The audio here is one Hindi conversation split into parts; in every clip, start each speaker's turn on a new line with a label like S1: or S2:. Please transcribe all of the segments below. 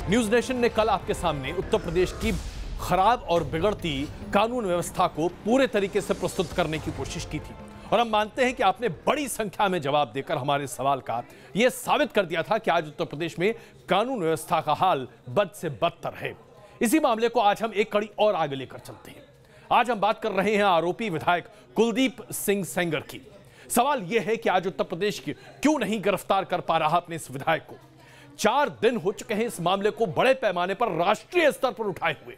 S1: न्यूज नेशन ने कल आपके सामने उत्तर प्रदेश की खराब और बिगड़ती कानून व्यवस्था को पूरे तरीके से प्रस्तुत करने की कोशिश की थी और हम मानते हैं कि आपने बड़ी संख्या में जवाब देकर हमारे सवाल का यह साबित कर दिया था कि आज उत्तर प्रदेश में कानून व्यवस्था का हाल बद से बदतर है। इसी मामले को आज हम एक कड़ी और आगे लेकर चलते हैं। आज हम बात कर रहे हैं आरोपी विधायक कुलदीप सिंह सेंगर की। सवाल यह है कि आज उत्तर प्रदेश की क्यों नहीं गिरफ्तार कर पा रहा अपने इस विधायक को। 4 दिन हो चुके हैं इस मामले को बड़े पैमाने पर राष्ट्रीय स्तर पर उठाए हुए।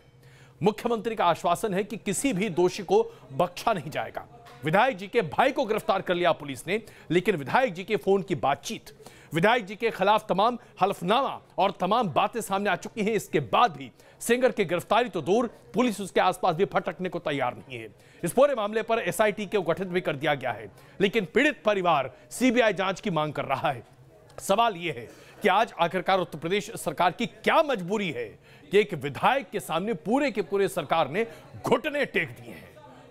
S1: मुख्यमंत्री का आश्वासन है कि किसी भी दोषी को बख्शा नहीं जाएगा। विधायक जी के भाई को गिरफ्तार कर लिया पुलिस ने, लेकिन विधायक जी के फोन की बातचीत, विधायक जी के खिलाफ तमाम हलफनामा और तमाम बातें सामने आ चुकी हैं। इसके बाद भी सेंगर की गिरफ्तारी तो दूर, पुलिस उसके आसपास भी फटकने को तैयार नहीं है। इस पूरे मामले पर एसआईटी को गठित भी कर दिया गया है, लेकिन पीड़ित परिवार सीबीआई जांच की मांग कर रहा है। सवाल यह है कि आज आखिरकार उत्तर प्रदेश सरकार की क्या मजबूरी है कि एक विधायक के सामने पूरे के पूरे सरकार ने घुटने टेक दिए हैं।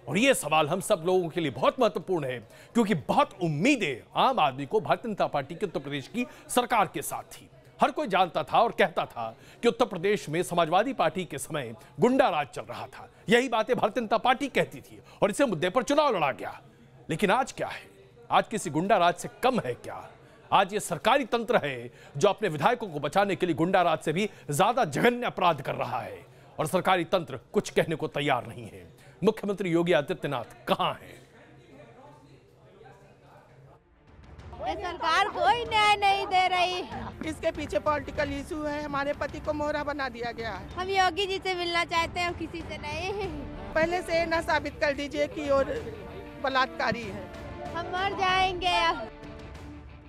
S1: और यह सवाल हम सब लोगों के लिए बहुत महत्वपूर्ण है, क्योंकि बहुत उम्मीदें आम आदमी को भारतीय जनता पार्टी के उत्तर प्रदेश की सरकार के साथ थी। हर कोई जानता था और कहता था कि उत्तर प्रदेश में समाजवादी पार्टी के समय गुंडा राज चल रहा था। यही बातें भारतीय जनता पार्टी कहती थी और इसी मुद्दे पर चुनाव लड़ा गया। लेकिन आज क्या है? आज किसी गुंडा राज से कम है क्या? आज ये सरकारी तंत्र है जो अपने विधायकों को बचाने के लिए गुंडा राज से भी ज्यादा जघन्य अपराध कर रहा है और सरकारी तंत्र कुछ कहने को तैयार नहीं है। मुख्यमंत्री योगी आदित्यनाथ कहां हैं?
S2: सरकार कोई न्याय नहीं दे रही।
S3: इसके पीछे पॉलिटिकल इशू है। हमारे पति को मोहरा बना दिया गया है।
S2: हम योगी जी से मिलना चाहते हैं और किसी से नहीं।
S3: पहले से न साबित कर दीजिए कि और बलात्कारी है।
S2: हम मर जाएंगे।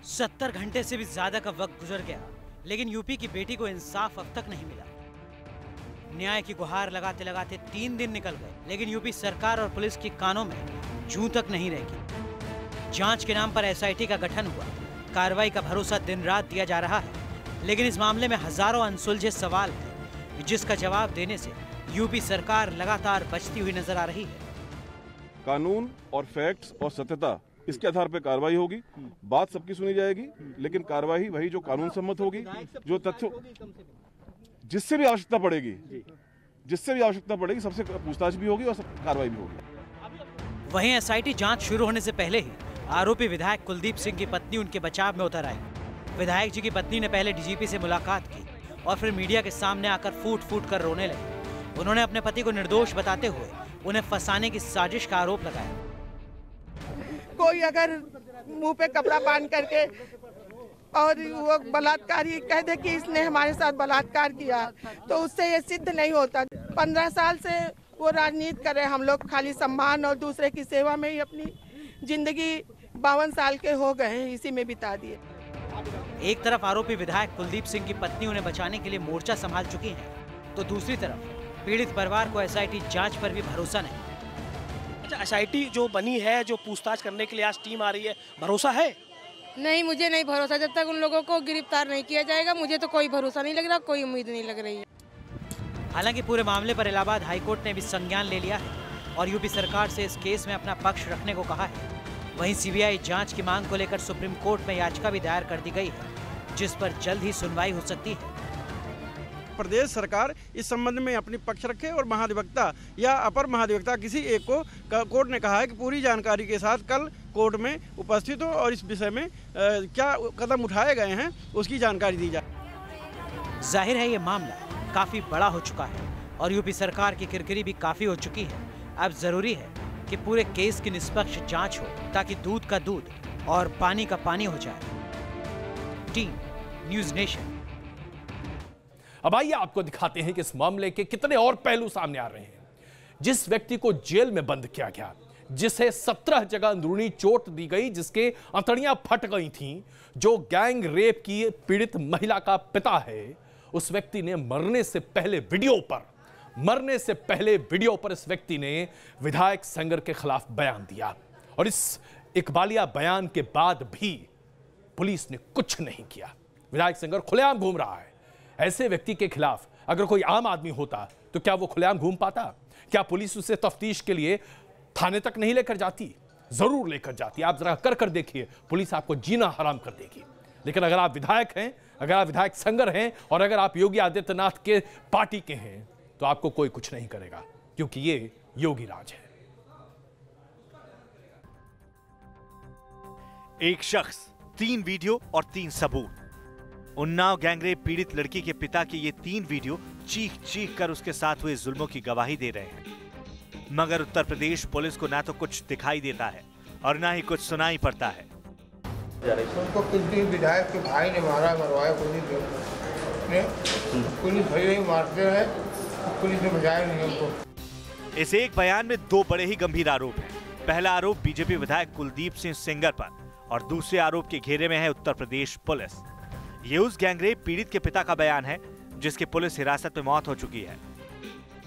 S4: 70 घंटे से भी ज्यादा का वक्त गुजर गया, लेकिन यूपी की बेटी को इंसाफ अब तक नहीं मिला। न्याय की गुहार लगाते लगाते 3 दिन निकल गए, लेकिन यूपी सरकार और पुलिस की कानों में जूं तक नहीं रहेगी। जांच के नाम पर एसआईटी का गठन हुआ, कार्रवाई का भरोसा दिन रात दिया जा रहा है, लेकिन इस मामले में हजारों अनसुलझे सवाल हैं, जिसका जवाब देने से यूपी सरकार लगातार बचती हुई नजर आ रही है।
S5: कानून और फैक्ट्स और सत्यता, इसके आधार पर कार्रवाई होगी। बात सबकी सुनी जाएगी, लेकिन कार्रवाई वही जो कानून सम्मत होगी, जो तथ्य जिससे भी आवश्यकता पड़ेगी सबसे पूछताछ भी होगी और कार्रवाई भी होगी।
S4: वहीं एसआईटी जांच शुरू होने से पहले ही आरोपी विधायक कुलदीप सिंह की पत्नी उनके बचाव में उतर आई। विधायक जी की पत्नी ने पहले डीजीपी से मुलाकात की और फिर मीडिया के सामने आकर फूट फूट कर रोने लगी। उन्होंने अपने पति को निर्दोष बताते हुए उन्हें फंसाने की साजिश का आरोप लगाया।
S3: कोई अगर मुंह पे कपड़ा बांध करके और वो बलात्कारी कह दे कि इसने हमारे साथ बलात्कार किया, तो उससे ये सिद्ध नहीं होता। 15 साल से वो राजनीति कर रहे, हम लोग खाली सम्मान और दूसरे की सेवा में ही अपनी जिंदगी 52 साल के हो गए हैं, इसी में बिता दिए।
S4: एक तरफ आरोपी विधायक कुलदीप सिंह की पत्नी उन्हें बचाने के लिए मोर्चा संभाल चुकी है, तो दूसरी तरफ पीड़ित परिवार को एसआईटी जांच पर भी भरोसा नहीं।
S6: अच्छा, एसआईटी जो बनी है, जो पूछताछ करने के लिए आज टीम आ रही है, भरोसा है?
S7: नहीं, मुझे नहीं भरोसा। जब तक उन लोगों को गिरफ्तार नहीं किया जाएगा मुझे तो कोई भरोसा नहीं लग रहा, कोई उम्मीद नहीं लग रही है।
S4: हालांकि पूरे मामले पर इलाहाबाद हाईकोर्ट ने भी संज्ञान ले लिया है और यूपी सरकार से इस केस में अपना पक्ष रखने को कहा है। वहीं सीबीआई जांच की मांग को लेकर सुप्रीम कोर्ट में याचिका भी दायर कर दी गई है, जिस पर जल्द ही सुनवाई हो सकती है।
S8: प्रदेश सरकार इस संबंध में अपनी पक्ष रखे और महाधिवक्ता या अपर महाधिवक्ता किसी एक को कोर्ट ने कहा है कि पूरी जानकारी के साथ कल कोर्ट में उपस्थित हो और इस विषय में क्या कदम उठाए गए हैं उसकी जानकारी दी जाए।
S4: जाहिर है ये मामला काफी बड़ा हो चुका है और यूपी सरकार की किरकिरी भी काफी हो चुकी है। अब जरूरी है कि पूरे केस की निष्पक्ष जांच हो, ताकि दूध का दूध और पानी का पानी हो जाए। Team news nation.
S1: अब आइए आपको दिखाते हैं कि इस मामले के कितने और पहलू सामने आ रहे हैं। जिस व्यक्ति को जेल में बंद किया गया, जिसे 17 जगह अंदरूनी चोट दी गई, जिसके अंतड़ियां फट गई थीं, जो गैंग रेप की पीड़ित महिला का पिता है, उस व्यक्ति ने मरने से पहले वीडियो पर इस व्यक्ति ने विधायक सेंगर के खिलाफ बयान दिया और इस इकबालिया बयान के बाद भी पुलिस ने कुछ नहीं किया। विधायक सेंगर खुलेआम घूम रहा है। ऐसे व्यक्ति के खिलाफ अगर कोई आम आदमी होता तो क्या वो खुलेआम घूम पाता? क्या पुलिस उसे तफ्तीश के लिए थाने तक नहीं लेकर जाती? जरूर लेकर जाती। आप जरा कर देखिए, पुलिस आपको जीना हराम कर देगी। लेकिन अगर आप विधायक हैं, अगर आप विधायक संगर हैं और अगर आप योगी आदित्यनाथ के पार्टी के हैं तो आपको कोई कुछ नहीं करेगा, क्योंकि ये योगी राज है।
S9: एक शख्स, 3 वीडियो और 3 सबूत। उन्नाव गैंगरेप पीड़ित लड़की के पिता के ये 3 वीडियो चीख चीख कर उसके साथ हुए जुल्मों की गवाही दे रहे हैं। मगर उत्तर प्रदेश पुलिस को ना तो कुछ दिखाई देता है और ना ही कुछ सुनाई पड़ता है।
S10: उनको किसी विधायक के भाई ने मरवाया, पुलिस भले मारते हैं, पुलिस ने बचाया नहीं उनको।
S9: इस एक बयान में 2 बड़े ही गंभीर आरोप हैं। पहला आरोप बीजेपी विधायक कुलदीप सिंह सेंगर पर और दूसरे आरोप के घेरे में है उत्तर प्रदेश पुलिस। ये उस गैंगरेप पीड़ित के पिता का बयान है जिसके पुलिस हिरासत में मौत हो चुकी है,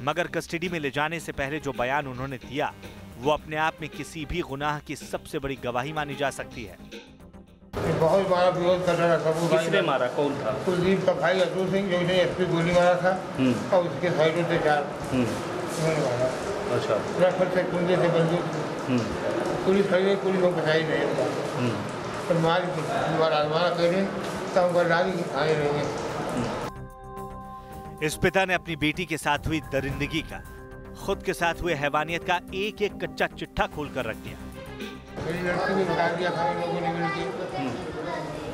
S9: मगर कस्टडी में ले जाने से पहले जो बयान उन्होंने दिया वो अपने आप में किसी भी गुनाह की सबसे बड़ी गवाही मानी जा सकती है।
S10: बहुत बड़ा विरोध कर रहा था। किसने मारा? कौन था? कुलदीप का भाई अतुल सिंह, जो एसपी गोली मारा था और उसके साइडों से 4 मारा। अच्छा, रफल से कुंदे से बंदूक। पुलिस खड़ी, पुलिस को बचाई नहीं, तो मार करें तब लागी आए रहेंगे।
S9: इस पिता ने अपनी बेटी के साथ हुई दरिंदगी का, खुद के साथ हुए हैवानियत का एक एक कच्चा चिट्ठा खोल कर रख दिया।
S10: मेरी लड़की को बता दिया था इन लोगों ने,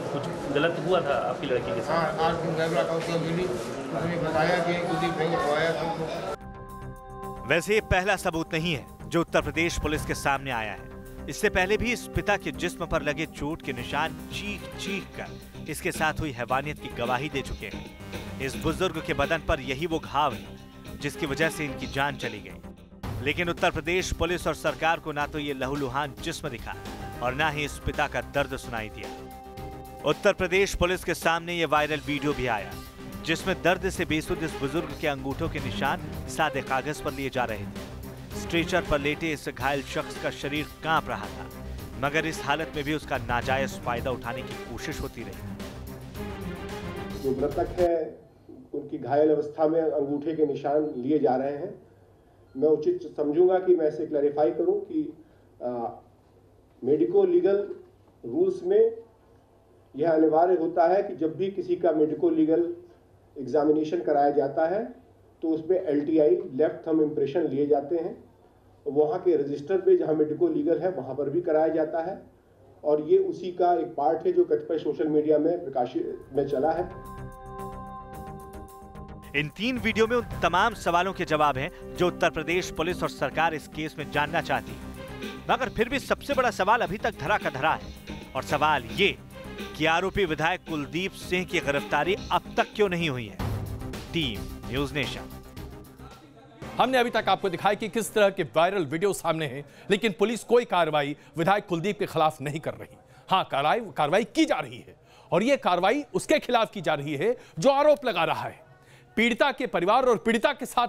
S11: कुछ गलत हुआ था आपकी लड़की के साथ?
S10: 8 दिन कैमरा था उसका गिरी, उसने बताया कि कुलदीप सिंह खुआया था।
S9: वैसे ये पहला सबूत नहीं है जो उत्तर प्रदेश पुलिस के सामने आया है। इससे पहले भी इस पिता के जिस्म पर लगे चोट के निशान चीख चीख कर इसके साथ हुई हैवानियत की गवाही दे चुके हैं। इस बुजुर्ग के बदन पर यही वो घाव है जिसकी वजह से इनकी जान चली गई। लेकिन उत्तर प्रदेश पुलिस और सरकार को ना तो ये लहूलुहान जिस्म दिखा और ना ही इस पिता का दर्द सुनाई दिया। उत्तर प्रदेश पुलिस के सामने ये वायरल वीडियो भी आया जिसमें दर्द से बेसुध इस बुजुर्ग के अंगूठों के निशान सादे कागज पर लिए जा रहे थे। स्ट्रेचर पर लेटे इस घायल शख्स का शरीर कांप रहा था, मगर इस हालत में भी उसका नाजायज फायदा उठाने की कोशिश होती रही।
S12: जो मृतक है उनकी घायल अवस्था में अंगूठे के निशान लिए जा रहे हैं। मैं उचित समझूंगा कि मैं इसे क्लैरिफाई करूं कि मेडिको लीगल रूल्स में यह अनिवार्य होता है कि जब भी किसी का मेडिको लीगल एग्जामिनेशन कराया जाता है तो उसमें LTI लेफ्ट थंब इम्प्रेशन लिए जाते हैं। वहाँ के रजिस्टर पे जहाँ मेडिको लीगल है वहाँ पर भी कराया जाता है और ये उसी का एक पार्ट है जो कतिपय सोशल मीडिया में प्रकाशित में चला है।
S9: इन 3 वीडियो में उन तमाम सवालों के जवाब हैं जो उत्तर प्रदेश पुलिस और सरकार इस केस में जानना चाहती है, मगर फिर भी सबसे बड़ा सवाल अभी तक धरा का धरा है और सवाल ये कि आरोपी विधायक कुलदीप सिंह की गिरफ्तारी अब तक क्यों नहीं हुई है। Team news nation.
S1: हमने अभी तक आपको दिखाया कि किस तरह के वायरल वीडियो सामने हैं, लेकिन पुलिस कोई कार्रवाई विधायक कुलदीप के खिलाफ नहीं कर रही। हां, कार्रवाई की जा रही है और यह कार्रवाई उसके खिलाफ की जा रही है जो आरोप लगा रहा है। पीड़िता के परिवार और पीड़िता के साथ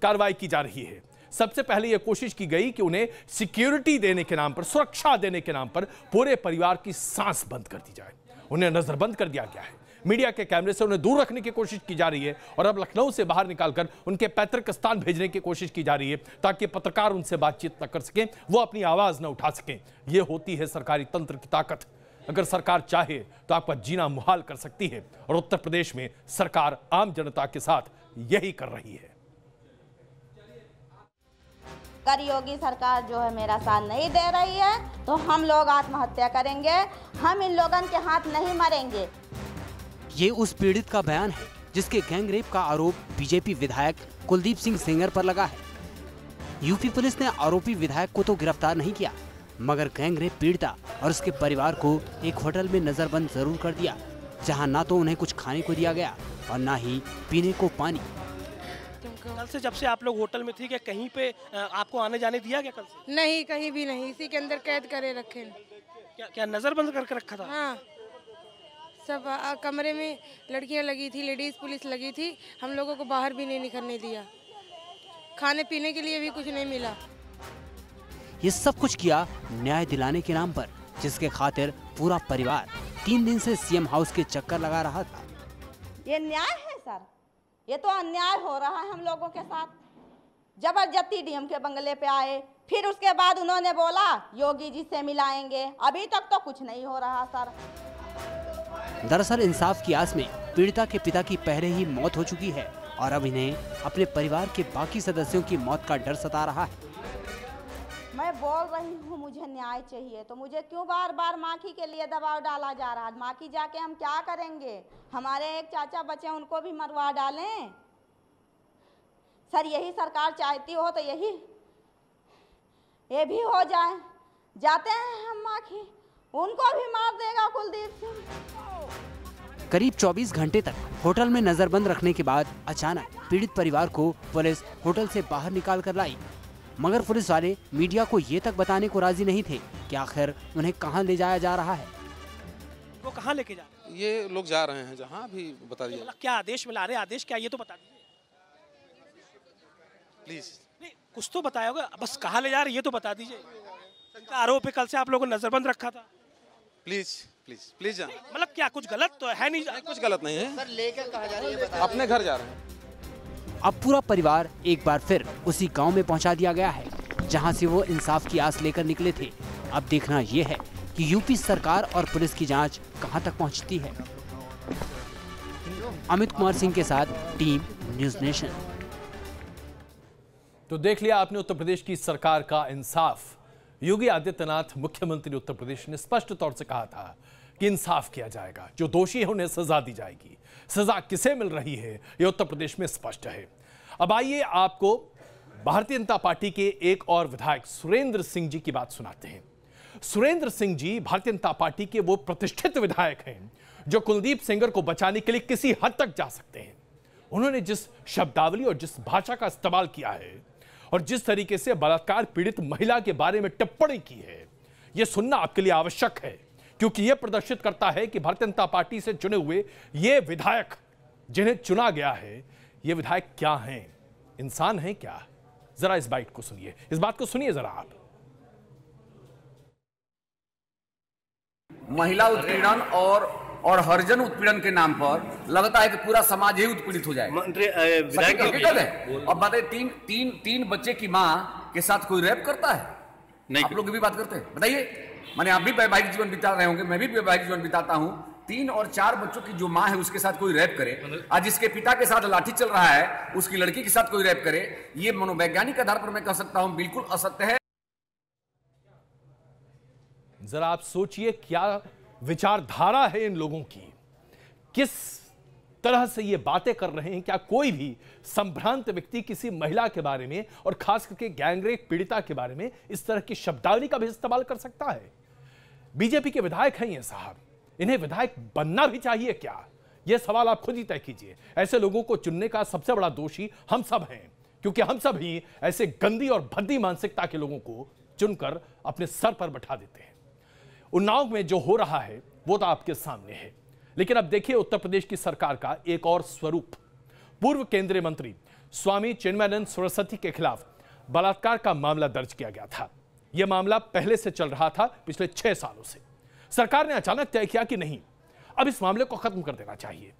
S1: कार्रवाई की जा रही है। सबसे पहले यह कोशिश की गई कि उन्हें सिक्योरिटी देने के नाम पर, सुरक्षा देने के नाम पर पूरे परिवार की सांस बंद कर दी जाए। उन्हें नजरबंद कर दिया गया है, मीडिया के कैमरे से उन्हें दूर रखने की कोशिश की जा रही है और अब लखनऊ से बाहर निकालकर उनके पैतृक स्थान भेजने की कोशिश की जा रही है ताकि पत्रकार उनसे बातचीत न कर सकें, वो अपनी आवाज न उठा सकें। यह होती है सरकारी तंत्र की ताकत। अगर सरकार चाहे तो आपका जीना मुहाल कर सकती है और उत्तर प्रदेश में सरकार आम जनता के साथ यही कर रही है।
S13: अगर योगी सरकार जो है मेरा साथ नहीं दे रही है तो हम लोग आत्महत्या करेंगे, हम इन लोगों के हाथ नहीं मरेंगे।
S14: ये उस पीड़ित का बयान है जिसके गैंगरेप का आरोप बीजेपी विधायक कुलदीप सिंह सेंगर पर लगा है। यूपी पुलिस ने आरोपी विधायक को तो गिरफ्तार नहीं किया, मगर गैंगरेप पीड़िता और उसके परिवार को एक होटल में नजरबंद जरूर कर दिया, जहां ना तो उन्हें कुछ खाने को दिया गया और ना ही पीने को पानी।
S6: कल से जब से आप लोग होटल में थे, क्या कहीं पे आपको आने जाने दिया गया कल से?
S7: नहीं, कहीं भी नहीं, इसी के अंदर कैद करे रखे।
S6: क्या नजरबंद करके रखा था?
S7: हाँ, सब कमरे में लड़कियां लगी थी, लेडीज पुलिस लगी थी, हम लोगों को बाहर भी नहीं निकलने दिया, खाने पीने के लिए भी कुछ नहीं मिला।
S14: ये सब कुछ किया न्याय दिलाने के नाम पर, जिसके खातिर पूरा परिवार 3 दिन से सीएम हाउस के चक्कर लगा रहा था।
S13: ये न्याय है सर? ये तो अन्याय हो रहा है हम लोगों के साथ। जबरदस्ती डीएम के बंगले पे आए, फिर उसके बाद उन्होंने बोला योगी जी से मिलाएंगे। अभी तक तो कुछ नहीं हो रहा सर।
S14: दरअसल इंसाफ की आस में पीड़िता के पिता की पहले ही मौत हो चुकी है और अब इन्हें अपने परिवार के बाकी सदस्यों की मौत का डर सता रहा है।
S13: मैं बोल रही हूँ मुझे न्याय चाहिए, तो मुझे क्यों बार बार माखी के लिए दबाव डाला जा रहा है? माखी जाके हम क्या करेंगे? हमारे एक चाचा बचे, उनको भी मरवा डालें? सर यही सरकार चाहती हो तो ये भी हो जाए। जाते हैं हम माखी, उनको भी मार देगा कुलदीप सिंह।
S14: करीब 24 घंटे तक होटल में नजरबंद रखने के बाद अचानक पीड़ित परिवार को पुलिस होटल से बाहर निकाल कर लाई, मगर पुलिस वाले मीडिया को ये तक बताने को राजी नहीं थे कि आखिर उन्हें कहां ले जाया जा रहा है।
S6: वो कहां लेके जा रहे हैं?
S15: ये लोग जा रहे हैं जहां भी बता दिया।
S6: क्या आदेश मिला रहे? आदेश क्या ये तो बता दीजिए
S15: प्लीज।
S6: नहीं कुछ तो बताया होगा, बस कहां ले जा रहे ये तो बता दीजिए। आरोप है कल से आप लोगों ने नजरबंद रखा था।
S15: प्लीज प्लीज प्लीज जान।
S6: मतलब क्या कुछ गलत तो है नहीं?
S15: कुछ गलत नहीं है।
S6: सर लेकर कहां जा रही है?
S15: अपने घर जा रहे हैं।
S14: अब पूरा परिवार एक बार फिर उसी गांव में पहुंचा दिया गया है जहां से वो इंसाफ की आस लेकर निकले थे। अब देखना ये है कि यूपी सरकार और पुलिस की जांच कहां तक पहुंचती है। अमित कुमार सिंह के साथ टीम न्यूज़ नेशन।
S1: तो देख लिया आपने उत्तर प्रदेश की सरकार का इंसाफ। योगी आदित्यनाथ मुख्यमंत्री उत्तर प्रदेश ने स्पष्ट तौर से कहा था कि इंसाफ किया जाएगा, जो दोषी है उन्हें सजा दी जाएगी। सजा किसे मिल रही है यह उत्तर प्रदेश में स्पष्ट है। अब आइए आपको भारतीय जनता पार्टी के एक और विधायक सुरेंद्र सिंह जी की बात सुनाते हैं। सुरेंद्र सिंह जी भारतीय जनता पार्टी के वो प्रतिष्ठित विधायक हैं जो कुलदीप सेंगर को बचाने के लिए किसी हद तक जा सकते हैं। उन्होंने जिस शब्दावली और जिस भाषा का इस्तेमाल किया है और जिस तरीके से बलात्कार पीड़ित महिला के बारे में टिप्पणी की है, यह सुनना आपके लिए आवश्यक है, क्योंकि यह प्रदर्शित करता है कि भारतीय जनता पार्टी से चुने हुए ये विधायक जिन्हें चुना गया है, ये विधायक क्या हैं, इंसान हैं क्या? जरा इस बात को सुनिए, जरा आप।
S16: महिला उत्पीड़न और हरिजन उत्पीड़न के नाम पर लगता है कि पूरा समाज ही उत्पीड़ित हो जाएगा। हकीकत है। अब बताइए, तीन बच्चे की माँ के साथ कोई रेप करता है? नहीं। आप लोग भी बात करते हैं, बताइए। माने आप भी वैवाहिक जीवन बिता रहे होंगे, मैं भी वैवाहिक जीवन बिताता हूँ। 3 और 4 बच्चों की जो माँ है उसके साथ कोई रेप करे, आज जिसके पिता के साथ लाठी चल रहा है उसकी लड़की के साथ कोई रेप करे, ये मनोवैज्ञानिक आधार पर मैं कह सकता हूँ बिल्कुल असत्य है।
S1: जरा आप सोचिए क्या विचारधारा है इन लोगों की, किस तरह से ये बातें कर रहे हैं। क्या कोई भी संभ्रांत व्यक्ति किसी महिला के बारे में और खास करके गैंगरेप पीड़िता के बारे में इस तरह की शब्दावली का भी इस्तेमाल कर सकता है? बीजेपी के विधायक हैं ये साहब, इन्हें विधायक बनना भी चाहिए क्या? यह सवाल आप खुद ही तय कीजिए। ऐसे लोगों को चुनने का सबसे बड़ा दोषी हम सब हैं, क्योंकि हम सब ही ऐसे गंदी और भद्दी मानसिकता के लोगों को चुनकर अपने सर पर बैठा देते हैं। उन्नाव में जो हो रहा है वो तो आपके सामने है, लेकिन अब देखिए उत्तर प्रदेश की सरकार का एक और स्वरूप। पूर्व केंद्रीय मंत्री स्वामी चिन्मयानंद सरस्वती के खिलाफ बलात्कार का मामला दर्ज किया गया था। यह मामला पहले से चल रहा था, पिछले 6 सालों से। सरकार ने अचानक तय किया कि नहीं, अब इस मामले को खत्म कर देना चाहिए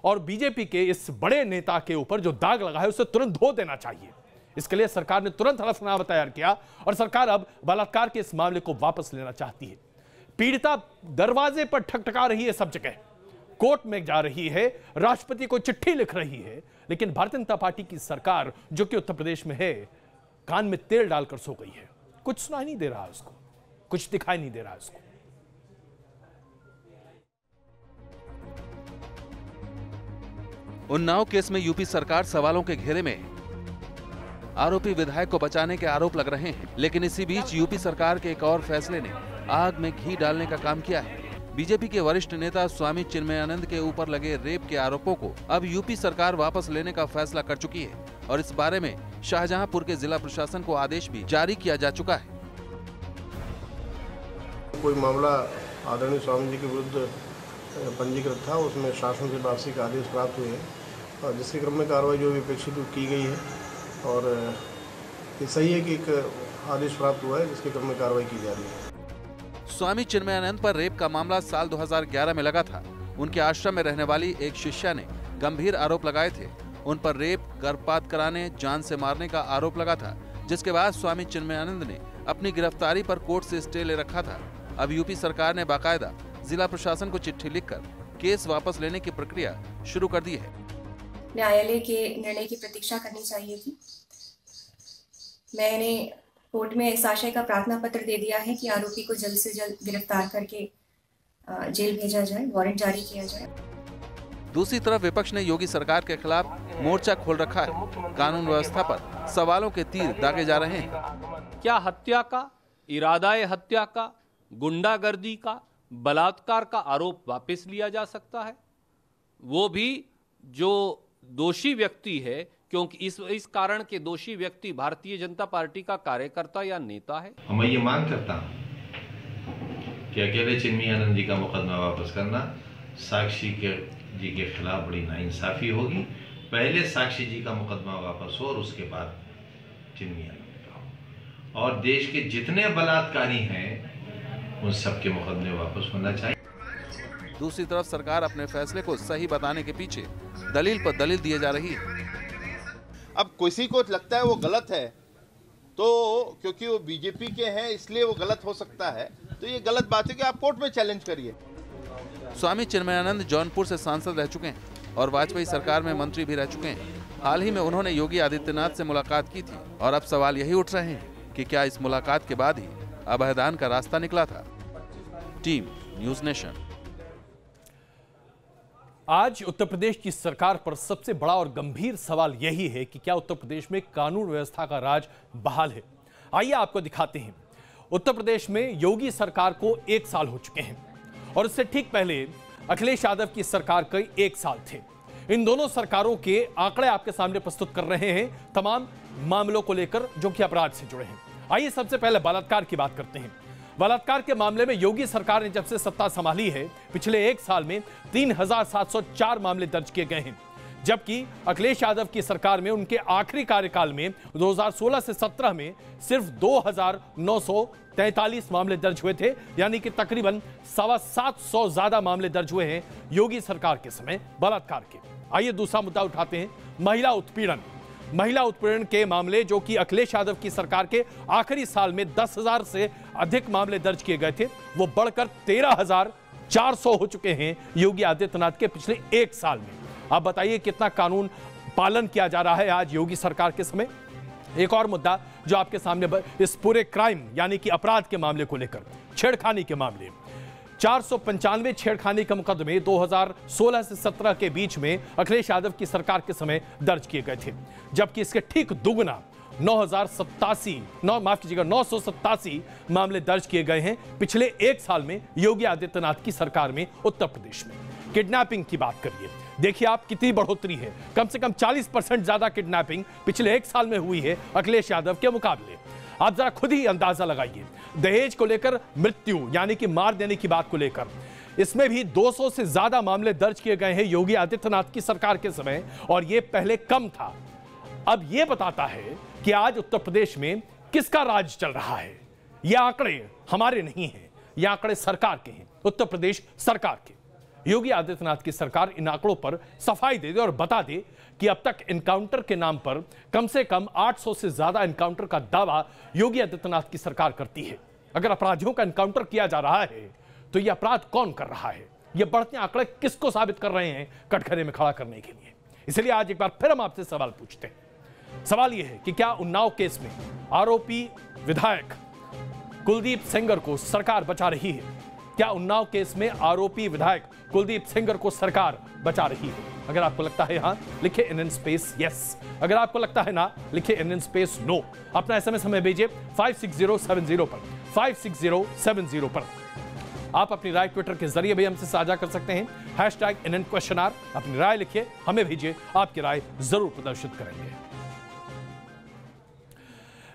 S1: और बीजेपी के इस बड़े नेता के ऊपर जो दाग लगा है उसे तुरंत धो देना चाहिए। इसके लिए सरकार ने तुरंत हलफनामा तैयार किया और सरकार अब बलात्कार के इस मामले को वापस लेना चाहती है। पीड़िता दरवाजे पर ठकठका रही है, सब जगह कोर्ट में जा रही है, राष्ट्रपति को चिट्ठी लिख रही है, लेकिन भारतीय जनता पार्टी की सरकार जो कि उत्तर प्रदेश में है, कान में तेल डालकर सो गई है। कुछ सुनाई नहीं दे रहा उसको, कुछ दिखाई नहीं दे रहा उसको।
S17: उन्नाव केस में यूपी सरकार सवालों के घेरे में है। आरोपी विधायक को बचाने के आरोप लग रहे हैं, लेकिन इसी बीच यूपी सरकार के एक और फैसले ने आग में घी डालने का काम किया है। बीजेपी के वरिष्ठ नेता स्वामी चिन्मयानंद के ऊपर लगे रेप के आरोपों को अब यूपी सरकार वापस लेने का फैसला कर चुकी है और इस बारे में शाहजहांपुर के जिला प्रशासन को आदेश भी जारी किया जा चुका है।
S18: कोई मामला आदरणीय स्वामी जी के विरुद्ध पंजीकृत था, उसमें शासन से वापसी का आदेश प्राप्त हुए और जिसके क्रम में कार्रवाई जो भी अपेक्षित की गई है और ये सही है कि एक आदेश प्राप्त हुआ है जिसके क्रम में कार्रवाई की जा रही है।
S17: स्वामी चिन्मयानंद पर रेप का मामला साल 2011 में लगा था। उनके आश्रम में रहने वाली एक शिष्या ने गंभीर आरोप लगाए थे। उन पर रेप, गर्भपात कराने, जान से मारने का आरोप लगा था, जिसके बाद स्वामी चिन्मयानंद ने अपनी गिरफ्तारी पर कोर्ट से स्टे ले रखा था। अब यूपी सरकार ने बाकायदा जिला प्रशासन को चिट्ठी लिखकर केस वापस लेने की प्रक्रिया शुरू कर दी है।
S19: न्यायालय के निर्णय की प्रतीक्षा करनी चाहिए थी। मैंने कोर्ट में इस आशय का प्रार्थना पत्र दे दिया है कि आरोपी को जल्द से जल्द गिरफ्तार करके जेल भेजा जाए, वारंट जारी किया जाए।
S17: दूसरी तरफ विपक्ष ने योगी सरकार के खिलाफ मोर्चा खोल रखा है। कानून व्यवस्था पर सवालों के तीर दागे जा रहे हैं।
S20: क्या हत्या का, इरादाए हत्या का, गुंडागर्दी का, बलात्कार का आरोप वापस लिया जा सकता है? वो भी जो दोषी व्यक्ति है, क्योंकि इस कारण के दोषी व्यक्ति भारतीय जनता पार्टी का कार्यकर्ता या नेता है।
S21: मैं ये मांग करता हूँ कि अकेले चिन्मयानंद जी का मुकदमा वापस करना साक्षी जी के खिलाफ बड़ी नाइंसाफी होगी। पहले साक्षी जी का मुकदमा वापस हो और उसके बाद चिन्मयानंद का हो। और देश के जितने बलात्कारी हैं उन सबके मुकदमे वापस होना चाहिए।
S17: दूसरी तरफ सरकार अपने फैसले को सही बताने के पीछे दलील पर दलील दिए जा रही है।
S22: अब किसी को लगता है वो गलत है, तो क्योंकि वो बीजेपी के हैं इसलिए वो गलत हो सकता है, तो ये गलत बात है कि आप कोर्ट में चैलेंज करिए।
S17: स्वामी चिन्मयानंद जौनपुर से सांसद रह चुके हैं और वाजपेयी सरकार में मंत्री भी रह चुके हैं। हाल ही में उन्होंने योगी आदित्यनाथ से मुलाकात की थी और अब सवाल यही उठ रहे हैं कि क्या इस मुलाकात के बाद ही अभयदान का रास्ता निकला था। Team news nation.
S1: आज उत्तर प्रदेश की सरकार पर सबसे बड़ा और गंभीर सवाल यही है कि क्या उत्तर प्रदेश में कानून व्यवस्था का राज बहाल है। आइए आपको दिखाते हैं। उत्तर प्रदेश में योगी सरकार को 1 साल हो चुके हैं और इससे ठीक पहले अखिलेश यादव की सरकार के 1 साल थे। इन दोनों सरकारों के आंकड़े आपके सामने प्रस्तुत कर रहे हैं, तमाम मामलों को लेकर जो कि अपराध से जुड़े हैं। आइए सबसे पहले बलात्कार की बात करते हैं। बलात्कार के मामले में योगी सरकार ने जब से सत्ता संभाली है, पिछले 1 साल में 3704 मामले दर्ज किए गए हैं, जबकि अखिलेश यादव की सरकार में उनके आखिरी कार्यकाल में 2016 से 17 में सिर्फ 2943 मामले दर्ज हुए थे, यानी कि तकरीबन 750 ज्यादा मामले दर्ज हुए हैं योगी सरकार के समय बलात्कार के। आइए दूसरा मुद्दा उठाते हैं, महिला उत्पीड़न। महिला उत्पीड़न के मामले जो कि अखिलेश यादव की सरकार के आखिरी साल में 10,000 से अधिक मामले दर्ज किए गए थे, वो बढ़कर 13,400 हो चुके हैं योगी आदित्यनाथ के पिछले 1 साल में। आप बताइए कितना कानून पालन किया जा रहा है आज योगी सरकार के समय। एक और मुद्दा जो आपके सामने इस पूरे क्राइम यानी कि अपराध के मामले को लेकर, छेड़खानी के मामले, 495 छेड़खानी के मुकदमे 2016 से 17 के बीच में अखिलेश यादव की सरकार के समय दर्ज किए गए थे, जबकि इसके ठीक दुगना 987 मामले दर्ज किए गए हैं पिछले 1 साल में योगी आदित्यनाथ की सरकार में उत्तर प्रदेश में। किडनैपिंग की बात करिए, देखिए आप कितनी बढ़ोतरी है। कम से कम 40% ज्यादा किडनैपिंग पिछले 1 साल में हुई है अखिलेश यादव के मुकाबले। आप जरा खुद ही अंदाजा लगाइए। दहेज को लेकर, मृत्यु यानी कि मार देने की बात को लेकर, इसमें भी 200 से ज्यादा मामले दर्ज किए गए हैं योगी आदित्यनाथ की सरकार के समय, और यह पहले कम था। अब यह बताता है कि आज उत्तर प्रदेश में किसका राज चल रहा है। ये आंकड़े हमारे नहीं हैं, ये आंकड़े सरकार के हैं, उत्तर प्रदेश सरकार के। योगी आदित्यनाथ की सरकार इन आंकड़ों पर सफाई दे दे और बता दे कि अब तक एनकाउंटर के नाम पर कम से कम 800 से ज्यादा एनकाउंटर का दावा योगी आदित्यनाथ की सरकार करती है। अगर अपराधियों का एनकाउंटर किया जा रहा है तो यह अपराध कौन कर रहा है? यह बढ़ते आंकड़े किसको साबित कर रहे हैं कटघरे में खड़ा करने के लिए? इसलिए आज एक बार फिर हम आपसे सवाल पूछते हैं। सवाल यह है कि क्या उन्नाव केस में आरोपी विधायक कुलदीप सेंगर को सरकार बचा रही है? क्या उन्नाव केस में आरोपी विधायक कुलदीप सेंगर को सरकार बचा रही है? अगर आपको लगता है हां, लिखे इन स्पेस यस। अगर आपको लगता है ना, लिखे इन स्पेस नो। अपना SMS हमें भेजिए 56070 पर, 56070 पर। आप अपनी राय ट्विटर के जरिए भी हमसे साझा कर सकते हैं, #NN_questionR। अपनी राय लिखिए, हमें भेजिए, आपकी राय जरूर प्रदर्शित करेंगे।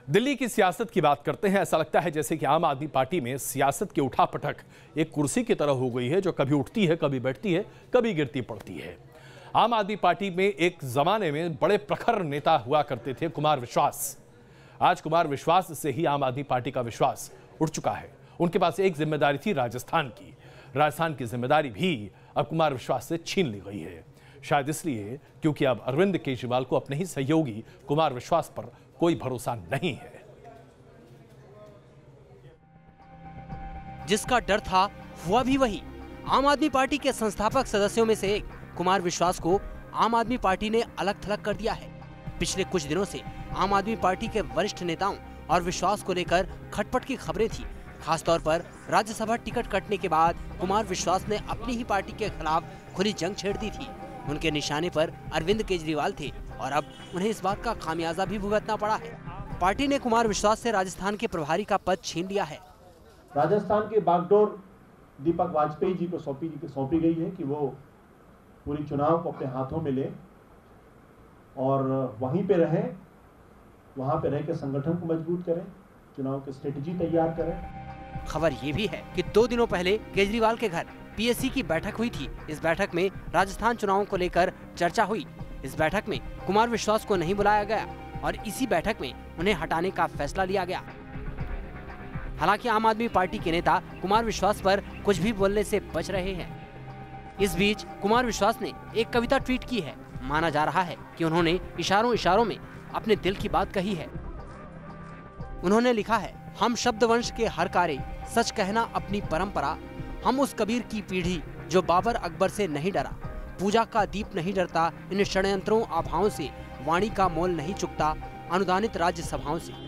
S1: दिल्ली की सियासत की बात करते हैं। ऐसा लगता है जैसे कि आम आदमी पार्टी में सियासत की उठापटक एक कुर्सी की तरह हो गई है, जो कभी उठती है, कभी बैठती है, कभी गिरती पड़ती है। आम आदमी पार्टी में एक जमाने में बड़े प्रखर नेता हुआ करते थे कुमार विश्वास। आज कुमार विश्वास से ही आम आदमी पार्टी का विश्वास उठ चुका है। उनके पास एक जिम्मेदारी थी राजस्थान की, राजस्थान की जिम्मेदारी भी अब कुमार विश्वास से छीन ली गई है। शायद इसलिए क्योंकि अब अरविंद केजरीवाल को अपने ही सहयोगी कुमार विश्वास पर कोई भरोसा नहीं है।
S14: जिसका डर था हुआ भी वही। आम आदमी पार्टी के संस्थापक सदस्यों में से एक कुमार विश्वास को आम आदमी पार्टी ने अलग थलग कर दिया है। पिछले कुछ दिनों से आम आदमी पार्टी के वरिष्ठ नेताओं और विश्वास को लेकर खटपट की खबरें थी। खासतौर पर राज्यसभा टिकट कटने के बाद कुमार विश्वास ने अपनी ही पार्टी के खिलाफ खुली जंग छेड़ दी थी। उनके निशाने पर अरविंद केजरीवाल थे और अब उन्हें इस बात का खामियाजा भी भुगतना पड़ा है। पार्टी ने कुमार विश्वास से राजस्थान के प्रभारी का पद छीन लिया है।
S2: राजस्थान की बागडोर दीपक वाजपेयी जी को सौंपी गई है कि वो पूरी चुनाव को अपने हाथों में लें और वहीं पे रहें, वहां पे रहकर संगठन को मजबूत करें, चुनाव की स्ट्रेटेजी तैयार करें।
S14: खबर ये भी है कि 2 दिनों पहले केजरीवाल के घर पीएससी की बैठक हुई थी। इस बैठक में राजस्थान चुनावों को लेकर चर्चा हुई। इस बैठक में कुमार विश्वास को नहीं बुलाया गया और इसी बैठक में उन्हें हटाने का फैसला लिया गया। हालांकि आम आदमी पार्टी के नेता कुमार विश्वास पर कुछ भी बोलने से बच रहे हैं। इस बीच कुमार विश्वास ने एक कविता ट्वीट की है। माना जा रहा है कि उन्होंने इशारों में अपने दिल की बात कही है। उन्होंने लिखा है, हम शब्दवंश के हर कार्य, सच कहना अपनी परंपरा, हम उस कबीर की पीढ़ी जो बाबर अकबर से नहीं डरा, पूजा का दीप नहीं डरता, इन षड्यंत्रों आभाओं से, वाणी का मोल नहीं चुकता, अनुदानित राज्य सभाओं से।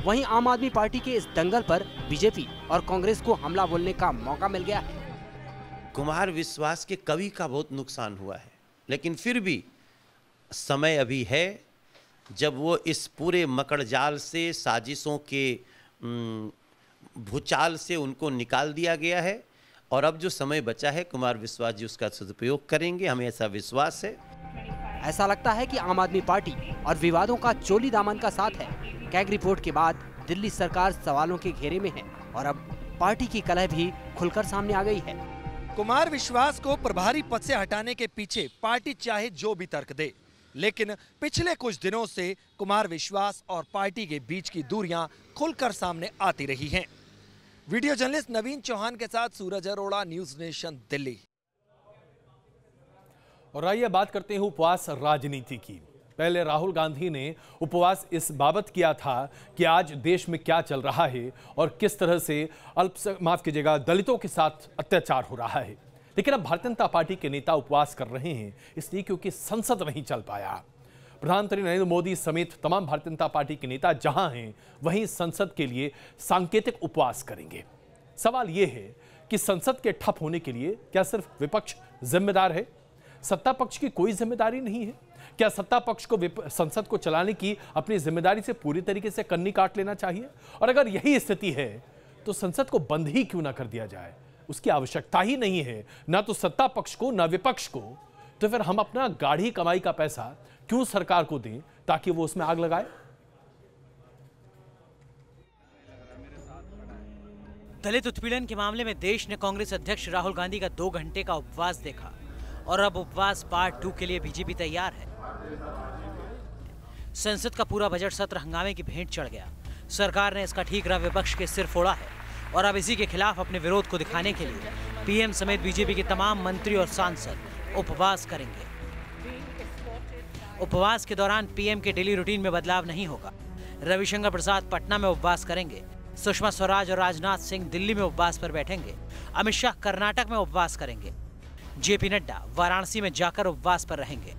S14: वहीं आम आदमी पार्टी के इस दंगल पर बीजेपी और कांग्रेस को हमला बोलने का मौका मिल गया है।
S5: कुमार विश्वास के कवि का बहुत नुकसान हुआ है, लेकिन फिर भी समय अभी है जब वो इस पूरे मकड़जाल से, साजिशों के भूचाल से उनको निकाल दिया गया है और अब जो समय बचा है कुमार विश्वास जी उसका सदुपयोग करेंगे, हमें ऐसा विश्वास है।
S14: ऐसा लगता है कि आम आदमी पार्टी और विवादों का चोली दामन का साथ है। कैग रिपोर्ट के बाद दिल्ली सरकार सवालों के घेरे में है और अब पार्टी की कलह भी खुलकर सामने आ गई है।
S23: कुमार विश्वास को प्रभारी पद से हटाने के पीछे पार्टी चाहे जो भी तर्क दे, लेकिन पिछले कुछ दिनों से कुमार विश्वास और पार्टी के बीच की दूरियां खुलकर सामने आती रही हैं। वीडियो जर्नलिस्ट नवीन चौहान के साथ सूरज अरोड़ा, न्यूज नेशन, दिल्ली।
S1: और आइए बात करते हैं उपवास राजनीति की। पहले राहुल गांधी ने उपवास इस बाबत किया था कि आज देश में क्या चल रहा है और किस तरह से दलितों के साथ अत्याचार हो रहा है। लेकिन अब भारतीय जनता पार्टी के नेता उपवास कर रहे हैं इसलिए क्योंकि संसद नहीं चल पाया। प्रधानमंत्री नरेंद्र मोदी समेत तमाम भारतीय जनता पार्टी के नेता जहां हैं वहीं संसद के लिए सांकेतिक उपवास करेंगे। सवाल यह है कि संसद के ठप होने के लिए क्या सिर्फ विपक्ष जिम्मेदार है? सत्ता पक्ष की कोई जिम्मेदारी नहीं है? क्या सत्ता पक्ष को संसद को चलाने की अपनी जिम्मेदारी से पूरी तरीके से कन्नी काट लेना चाहिए? और अगर यही स्थिति है तो संसद को बंद ही क्यों ना कर दिया जाए? उसकी आवश्यकता ही नहीं है, ना तो सत्ता पक्ष को ना विपक्ष को। तो फिर हम अपना गाढ़ी कमाई का पैसा क्यों सरकार को दें ताकि वो उसमें आग लगाए?
S4: दलित उत्पीड़न के मामले में देश ने कांग्रेस अध्यक्ष राहुल गांधी का 2 घंटे का उपवास देखा और अब उपवास पार्ट 2 के लिए बीजेपी तैयार है। संसद का पूरा बजट सत्र हंगामे की भेंट चढ़ गया। सरकार ने इसका ठीकरा विपक्ष के सिर फोड़ा है और अब इसी के खिलाफ अपने विरोध को दिखाने के लिए पीएम समेत बीजेपी के तमाम मंत्री और सांसद उपवास करेंगे। उपवास के दौरान पीएम के डेली रूटीन में बदलाव नहीं होगा। रविशंकर प्रसाद पटना में उपवास करेंगे, सुषमा स्वराज और राजनाथ सिंह दिल्ली में उपवास पर बैठेंगे, अमित शाह कर्नाटक में उपवास करेंगे, जेपी नड्डा वाराणसी में जाकर उपवास पर रहेंगे।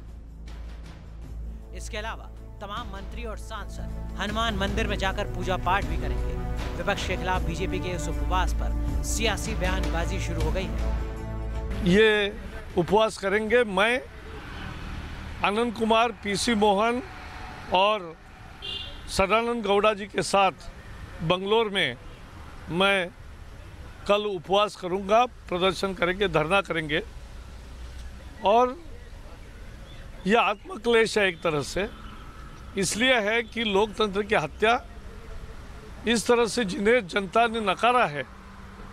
S4: इसके अलावा तमाम मंत्री और सांसद हनुमान मंदिर में जाकर पूजा पाठ भी करेंगे। विपक्ष के खिलाफ बीजेपी के इस उपवास पर सियासी बयानबाजी शुरू हो गई है।
S24: ये उपवास करेंगे। मैं आनंद कुमार, पीसी मोहन और सदानंद गौड़ा जी के साथ बंगलोर में मैं कल उपवास करूंगा, प्रदर्शन करेंगे, धरना करेंगे। और यह आत्मक्लेश है एक तरह से, इसलिए है कि लोकतंत्र की हत्या इस तरह से जिन्हें जनता ने नकारा है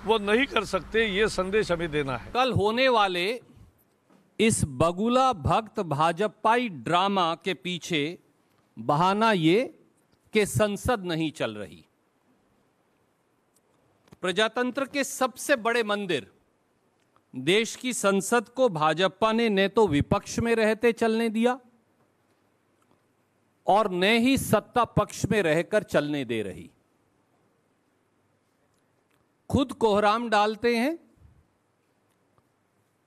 S24: वो नहीं कर सकते, ये संदेश हमें देना है।
S20: कल होने वाले इस बगुला भक्त भाजपाई ड्रामा के पीछे बहाना ये कि संसद नहीं चल रही। प्रजातंत्र के सबसे बड़े मंदिर देश की संसद को भाजपा ने न तो विपक्ष में रहते चलने दिया और न ही सत्ता पक्ष में रहकर चलने दे रही। खुद कोहराम डालते हैं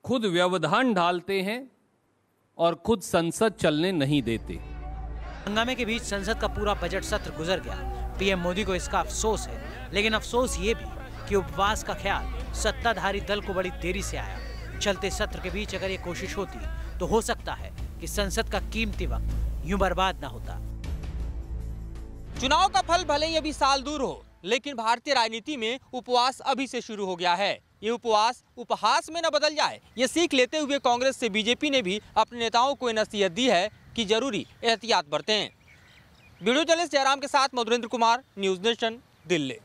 S20: खुद व्यवधान डालते हैं और खुद संसद चलने नहीं देते।
S4: हंगामे के बीच संसद का पूरा बजट सत्र गुजर गया। पीएम मोदी को इसका अफसोस है, लेकिन अफसोस ये भी कि उपवास का ख्याल सत्ताधारी दल को बड़ी देरी से आया। चलते सत्र के बीच अगर ये कोशिश होती तो हो सकता है कि संसद का कीमती वक्त यूं बर्बाद ना होता।
S3: चुनाव का फल भले ही अभी साल दूर हो, लेकिन भारतीय राजनीति में उपवास अभी से शुरू हो गया है। ये उपवास उपहास में न बदल जाए, ये सीख लेते हुए कांग्रेस से बीजेपी ने भी अपने नेताओं को नसीहत दी है कि जरूरी एहतियात बरतें। वीडियो जर्नलिस्ट जयराम के साथ मधुरेंद्र कुमार, न्यूज नेशन, दिल्ली।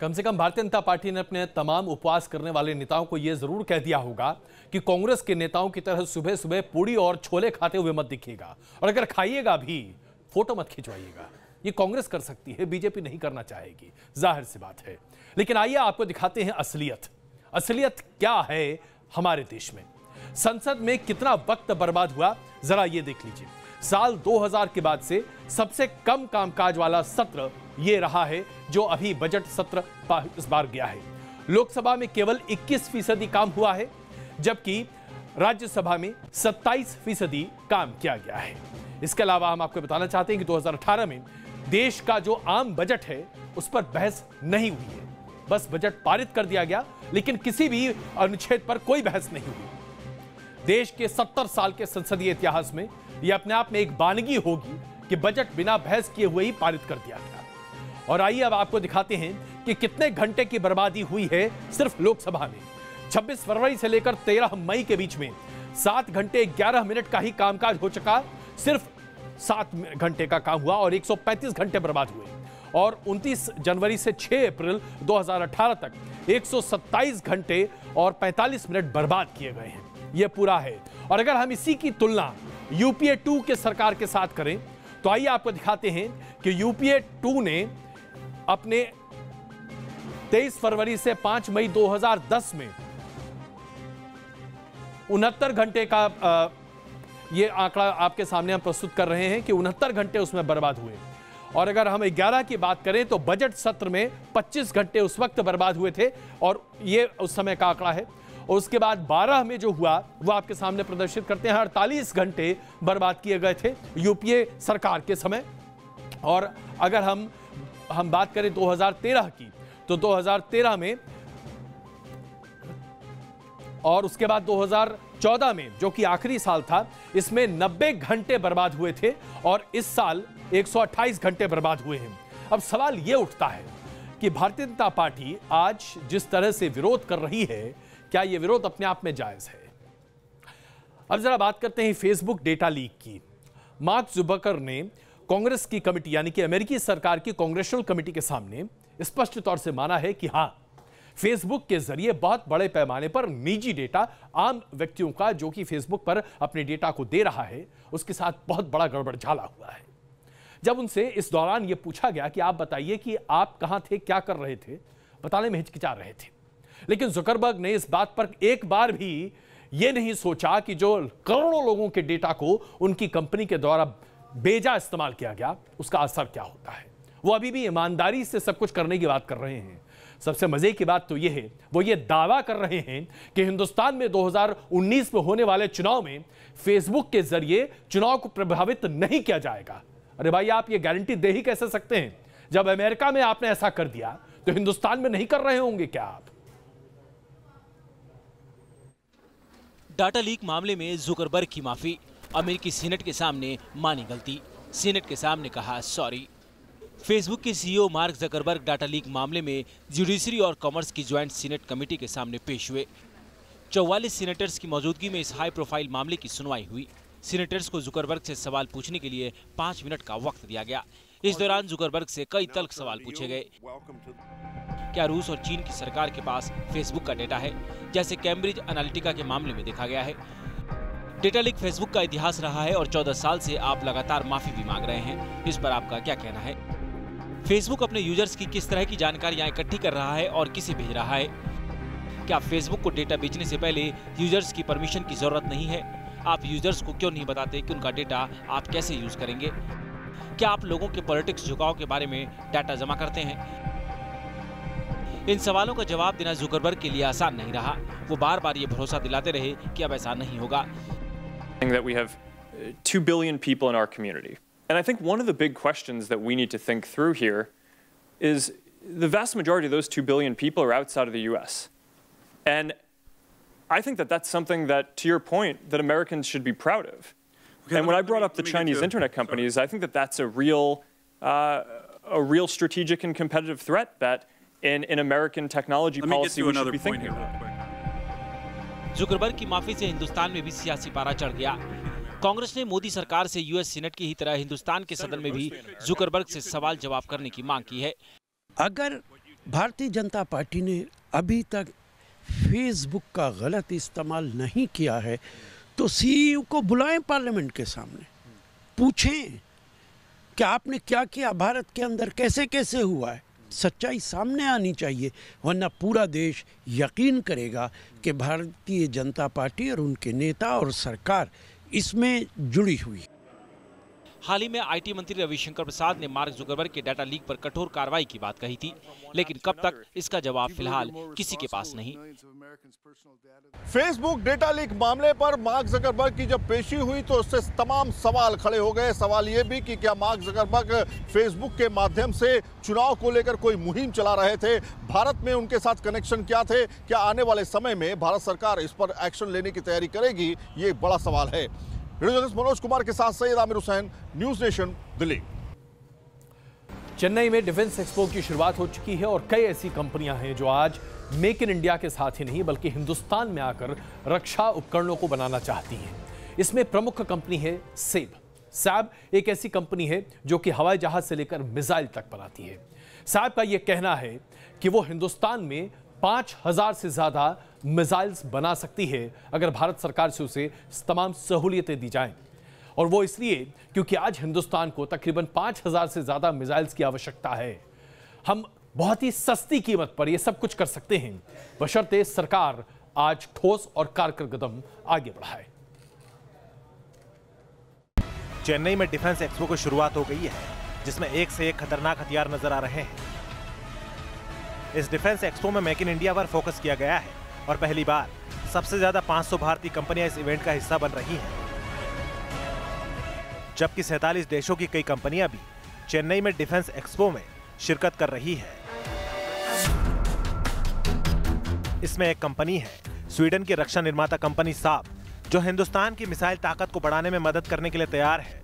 S1: कम से कम भारतीय जनता पार्टी ने अपने तमाम उपवास करने वाले नेताओं को यह जरूर कह दिया होगा कि कांग्रेस के नेताओं की तरह सुबह सुबह पूड़ी और छोले खाते हुए मत दिखिएगा, और अगर खाइएगा भी फोटो मत खिंचवाइएगा। ये कांग्रेस कर सकती है, बीजेपी नहीं करना चाहेगी, जाहिर सी बात है। लेकिन आइए आपको दिखाते हैं असलियत। असलियत क्या है हमारे देश में, संसद में कितना वक्त बर्बाद हुआ, जरा ये देख लीजिए। साल 2000 के बाद से सबसे कम कामकाज वाला सत्र ये रहा है जो अभी बजट सत्र इस बार गया है। लोकसभा में केवल 21% काम हुआ है, जबकि राज्यसभा में 27% काम किया गया है। इसके अलावा हम आपको बताना चाहते हैं कि 2018 में देश का जो आम बजट है उस पर बहस नहीं हुई है, बस बजट पारित कर दिया गया, लेकिन किसी भी अनुच्छेद पर कोई बहस नहीं हुई। देश के 70 साल के संसदीय इतिहास में यह अपने आप में एक बानगी होगी कि बजट बिना बहस किए हुए ही पारित कर दिया गया। और आइए अब आपको दिखाते हैं कि कितने घंटे की बर्बादी हुई है सिर्फ लोकसभा में। 26 फरवरी से लेकर 13 मई के बीच में 7 घंटे 11 मिनट का ही कामकाज हो चुका, सिर्फ 7 घंटे का काम हुआ और 135 घंटे बर्बाद हुए। और 29 जनवरी से 6 अप्रैल 2018 तक 127 घंटे और 45 मिनट बर्बाद किए गए हैं। यह पूरा है। और अगर हम इसी की तुलना यूपीए 2 के सरकार के साथ करें तो आइए आपको दिखाते हैं कि यूपीए 2 ने अपने 23 फरवरी से 5 मई 2010 में 69 घंटे का ये आंकड़ा आपके सामने हम प्रस्तुत कर रहे हैं कि 69 घंटे उसमें बर्बाद हुए। और अगर हम 11 की बात करें तो बजट सत्र में 25 घंटे उस वक्त बर्बाद हुए थे, और ये उस समय का आंकड़ा है। और उसके बाद 12 में जो हुआ वो आपके सामने प्रदर्शित करते हैं, 48 घंटे बर्बाद किए गए थे यूपीए सरकार के समय। और अगर हम बात करें 2013 की तो 2013 में, और उसके बाद 2014 में जो कि आखिरी साल था, इसमें 90 घंटे बर्बाद हुए थे, और इस साल 128 घंटे बर्बाद हुए हैं। अब सवाल यह उठता है कि भारतीय जनता पार्टी आज जिस तरह से विरोध कर रही है, क्या यह विरोध अपने आप में जायज है? अब जरा बात करते हैं फेसबुक डेटा लीक की। मार्क जुकरबर्ग ने कांग्रेस की कमेटी यानी कि अमेरिकी सरकार की कांग्रेशनल कमेटी के सामने स्पष्ट तौर से माना है कि हां, फेसबुक के जरिए बहुत बड़े पैमाने पर निजी डेटा आम व्यक्तियों का, जो कि फेसबुक पर अपने डेटा को दे रहा है, उसके साथ बहुत बड़ा गड़बड़झाला हुआ है। जब उनसे इस दौरान यह पूछा गया कि आप बताइए कि आप कहां थे, क्या कर रहे थे, बताने में हिचकिचा रहे थे। लेकिन जुकरबर्ग ने इस बात पर एक बार भी यह नहीं सोचा कि जो करोड़ों लोगों के डेटा को उनकी कंपनी के द्वारा बेजा इस्तेमाल किया गया, उसका असर क्या होता है। वो अभी भी ईमानदारी से सब कुछ करने की बात कर रहे हैं। सबसे मजे की बात तो यह है, वो ये दावा कर रहे हैं कि हिंदुस्तान में 2019 में होने वाले चुनाव में फेसबुक के जरिए चुनाव को प्रभावित नहीं किया जाएगा। अरे भाई, आप ये गारंटी दे ही कैसे सकते हैं? जब अमेरिका में आपने ऐसा कर दिया तो हिंदुस्तान में नहीं कर रहे होंगे क्या आप?
S8: डाटा लीक मामले में जुकरबर्ग की माफी, अमेरिकी सीनेट के सामने मानी गलती, सीनेट के सामने कहा सॉरी। फेसबुक के CEO mark Zuckerberg data leak मामले में जुडिशरी और कॉमर्स की ज्वाइंट सीनेट कमेटी के सामने पेश हुए। 44 सीनेटर्स की मौजूदगी में इस हाई प्रोफाइल मामले की सुनवाई हुई। सीनेटर्स को जुकरबर्ग से सवाल पूछने के लिए 5 मिनट का वक्त दिया गया। इस दौरान जुकरबर्ग से कई तल्ख सवाल पूछे गए। क्या रूस और चीन की सरकार के पास फेसबुक का डेटा है, जैसे कैम्ब्रिज एनालिटिका के मामले में देखा गया है? डेटा लीक फेसबुक का इतिहास रहा है और 14 साल से आप लगातार माफी भी मांग रहे हैं। इस पर आपका क्या कहना है? फेसबुक अपने यूजर्स की किस तरह की जानकारियां इकट्ठी कर रहा है और किसे भेज रहा है? क्या फेसबुक को डेटा बेचने से पहले यूजर्स की परमिशन की जरूरत नहीं है? आप यूजर्स को क्यों नहीं बताते कि उनका डेटा आप कैसे यूज करेंगे? क्या आप लोगों के पॉलिटिक्स झुकाव के बारे में डाटा जमा करते हैं? इन सवालों का जवाब देना जुकरबर्ग के लिए आसान नहीं रहा। वो बार-बार ये भरोसा दिलाते रहे कि अब ऐसा नहीं होगा।
S9: That we have 2 billion people in our community. And I think one of the big questions that we need to think through here is the vast majority of those 2 billion people are outside of the US. And I think that that's something that, to your point, that Americans should be proud of. Okay, and when I brought up the Chinese internet companies, I think that that's a real strategic and competitive threat that in American technology policy we should be thinking about.
S8: Zuckerberg की माफी से हिंदुस्तान में भी सियासी पारा चढ़ गया। कांग्रेस ने मोदी सरकार से यूएस सीनेट की ही तरह हिंदुस्तान के सदन में भी जुकरबर्ग से सवाल जवाब करने की मांग की है।
S10: अगर भारतीय जनता पार्टी ने अभी तक फेसबुक का गलत इस्तेमाल नहीं किया है तो सीईओ को बुलाएं पार्लियामेंट के सामने, पूछें कि आपने क्या किया, भारत के अंदर कैसे कैसे हुआ है। सच्चाई सामने आनी चाहिए, वरना पूरा देश यकीन करेगा कि भारतीय जनता पार्टी और उनके नेता और सरकार इसमें जुड़ी हुई।
S8: हाल ही में आईटी मंत्री रविशंकर प्रसाद ने मार्क जुकरबर्ग के डाटा लीक पर कठोर कार्रवाई की बात कही थी, लेकिन कब तक इसका जवाब फिलहाल किसी के पास नहीं।
S11: फेसबुक डेटा लीक मामले पर मार्क जुकरबर्ग की जब पेशी हुई तो उससे तमाम सवाल खड़े हो गए। सवाल ये भी कि क्या मार्क जुकरबर्ग फेसबुक के माध्यम से चुनाव को लेकर कोई मुहिम चला रहे थे, भारत में उनके साथ कनेक्शन क्या थे, क्या आने वाले समय में भारत सरकार इस पर एक्शन लेने की तैयारी करेगी, ये एक बड़ा सवाल है। वीडियो जर्नलिस्ट मनोज कुमार के साथ सैयद आमिर हुसैन, न्यूज नेशन, दिल्ली।
S1: चेन्नई में डिफेंस एक्सपो की शुरुआत हो चुकी है और कई ऐसी कंपनियां हैं जो आज मेक इन इंडिया के साथ ही नहीं बल्कि हिंदुस्तान में आकर रक्षा उपकरणों को बनाना चाहती हैं। इसमें प्रमुख कंपनी है सेब। सैब एक ऐसी कंपनी है जो कि हवाई जहाज से लेकर मिसाइल तक बनाती है। सैब का यह कहना है कि वो हिंदुस्तान में 5000 से ज्यादा मिसाइल्स बना सकती है अगर भारत सरकार से उसे तमाम सहूलियतें दी जाएं। और वो इसलिए क्योंकि आज हिंदुस्तान को तकरीबन 5000 से ज्यादा मिसाइल्स की आवश्यकता है। हम बहुत ही सस्ती कीमत पर यह सब कुछ कर सकते हैं, बशर्ते सरकार आज ठोस और कारगर कदम आगे बढ़ाए।
S12: चेन्नई में डिफेंस एक्सपो की शुरुआत हो गई है, जिसमें एक से एक खतरनाक हथियार नजर आ रहे हैं। इस डिफेंस एक्सपो में मेक इन इंडिया पर फोकस किया गया है और पहली बार सबसे ज्यादा 500 भारतीय कंपनियां इस इवेंट का हिस्सा बन रही हैं, जबकि 47 देशों की कई कंपनियां भी चेन्नई में डिफेंस एक्सपो में शिरकत कर रही है। इसमें एक कंपनी है स्वीडन की रक्षा निर्माता कंपनी साब, जो हिंदुस्तान की मिसाइल ताकत को बढ़ाने में मदद करने के लिए तैयार है।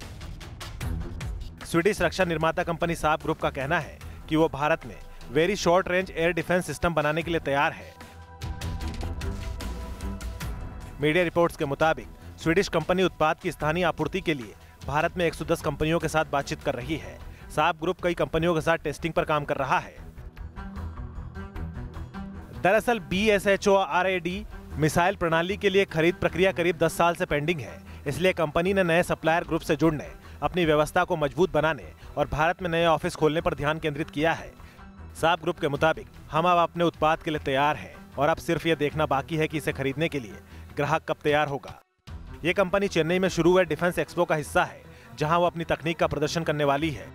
S12: स्वीडिश रक्षा निर्माता कंपनी साब ग्रुप का कहना है कि वो भारत में very short range air defence system बनाने के लिए तैयार है। मीडिया रिपोर्ट्स के मुताबिक स्वीडिश कंपनी उत्पाद की स्थानीय आपूर्ति के लिए भारत में 110 कंपनियों के साथ बातचीत कर रही है। साब ग्रुप कई कंपनियों के साथ टेस्टिंग पर काम कर रहा है। दरअसल BSHORAD मिसाइल प्रणाली के लिए खरीद प्रक्रिया करीब 10 साल से पेंडिंग है, इसलिए कंपनी ने नए सप्लायर ग्रुप से जुड़ने, अपनी व्यवस्था को मजबूत बनाने और भारत में नए ऑफिस खोलने पर ध्यान केंद्रित किया है। साब ग्रुप के मुताबिक हम अब अपने उत्पाद के लिए तैयार हैं और अब सिर्फ ये देखना बाकी है कि इसे खरीदने के लिए ग्राहक कब तैयार होगा। ये कंपनी चेन्नई में शुरू हुए डिफेंस एक्सपो का हिस्सा है, जहां वो अपनी तकनीक का प्रदर्शन करने वाली है।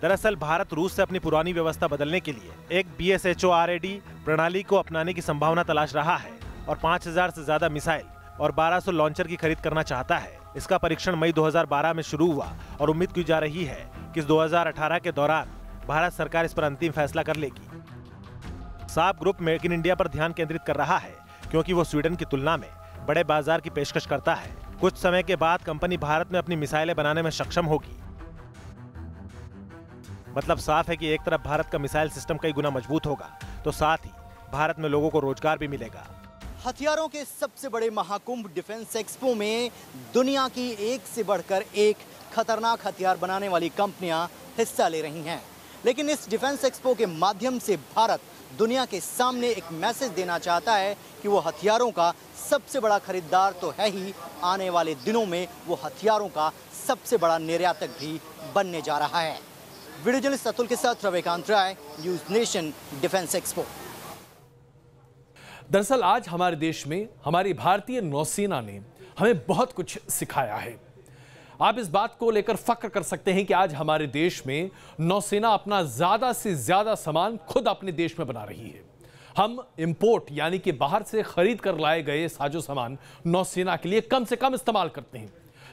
S12: दरअसल भारत रूस से अपनी पुरानी व्यवस्था बदलने के लिए एक BSHORAD प्रणाली को अपनाने की संभावना तलाश रहा है और 5000 से ज्यादा मिसाइल और 1200 लॉन्चर की खरीद करना चाहता है। इसका परीक्षण मई 2012 में शुरू हुआ और उम्मीद की जा रही है कि 2018 के दौरान भारत सरकार इस पर अंतिम फैसला कर लेगी। साब ग्रुप मेक इन इंडिया पर ध्यान केंद्रित कर रहा है क्योंकि वो स्वीडन की तुलना में बड़े बाजार की पेशकश करता है। कुछ समय के बाद कंपनी भारत में अपनी मिसाइलें बनाने में सक्षम होगी। मतलब साफ है कि एक तरफ भारत का मिसाइल सिस्टम कई गुना मजबूत होगा, तो साथ ही भारत में लोगों को रोजगार भी मिलेगा।
S25: हथियारों के सबसे बड़े महाकुंभ डिफेंस एक्सपो में दुनिया की एक से बढ़कर एक खतरनाक हथियार बनाने वाली कंपनियां हिस्सा ले रही हैं। लेकिन इस डिफेंस एक्सपो के माध्यम से भारत दुनिया के सामने एक मैसेज देना चाहता है कि वो हथियारों का सबसे बड़ा खरीदार तो है ही, आने वाले दिनों में वो हथियारों का सबसे बड़ा निर्यातक भी बनने जा रहा है। वीडियो जर्नलिस्ट अतुल के साथ रविकांत राय, न्यूज नेशन, डिफेंस एक्सपो।
S1: दरअसल आज हमारे देश में हमारी भारतीय नौसेना ने हमें बहुत कुछ सिखाया है। आप इस बात को लेकर फख्र कर सकते हैं कि आज हमारे देश में नौसेना अपना ज्यादा से ज्यादा सामान खुद अपने देश में बना रही है। हम इंपोर्ट यानी कि बाहर से खरीद कर लाए गए साजो सामान नौसेना के लिए कम से कम इस्तेमाल करते हैं।